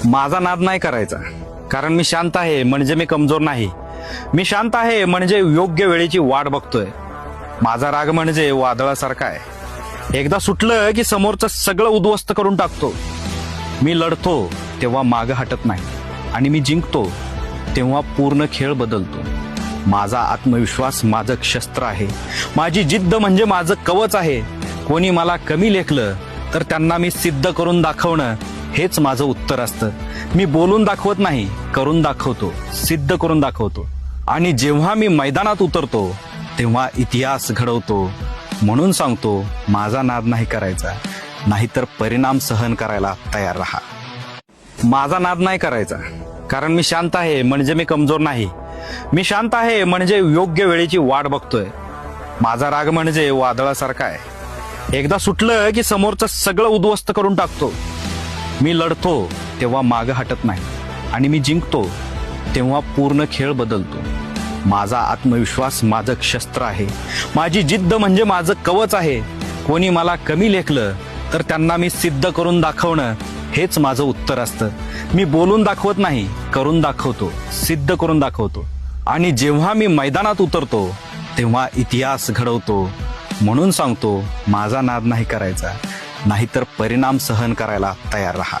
माझा नाद नाही करायचा, कारण मी शांत आहे म्हणजे मी कमजोर नाही. मी शांत आहे म्हणजे योग्य वेळेची वाट बघतोय. माझा राग म्हणजे वादळासारखा आहे, एकदा सुटलं की समोरचं सगळं उद्ध्वस्त करून टाकतो. मी लढतो तेव्हा मागं हटत नाही, आणि मी जिंकतो तेव्हा पूर्ण खेळ बदलतो. माझा आत्मविश्वास माझं शस्त्र आहे, माझी जिद्द म्हणजे माझं कवच आहे. कोणी मला कमी लेखलं तर त्यांना मी सिद्ध करून दाखवणं हेच माझं उत्तर असतं. मी बोलून दाखवत नाही, करून दाखवतो, सिद्ध करून दाखवतो. आणि जेव्हा मी मैदानात उतरतो तेव्हा इतिहास घडवतो. म्हणून सांगतो, माझा नाद नाही करायचा, नाहीतर परिणाम सहन करायला तयार राहा. माझा नाद नाही करायचा, कारण मी शांत आहे म्हणजे मी कमजोर नाही. मी शांत आहे म्हणजे योग्य वेळेची वाट बघतोय. माझा राग म्हणजे वादळासारखा आहे, एकदा सुटलं की समोरचं सगळं उद्ध्वस्त करून टाकतो. मी लढतो तेव्हा मागं हटत नाही, आणि मी जिंकतो तेव्हा पूर्ण खेळ बदलतो. माझा आत्मविश्वास माझं शस्त्र आहे, माझी जिद्द म्हणजे माझं कवच आहे. कोणी मला कमी लेखलं तर त्यांना मी सिद्ध करून दाखवणं हेच माझं उत्तर असतं. मी बोलून दाखवत नाही, करून दाखवतो, सिद्ध करून दाखवतो. आणि जेव्हा मी मैदानात उतरतो तेव्हा इतिहास घडवतो. म्हणून सांगतो, माझा नाद नाही करायचा, नाहीतर परिणाम सहन करायला तयार राहा.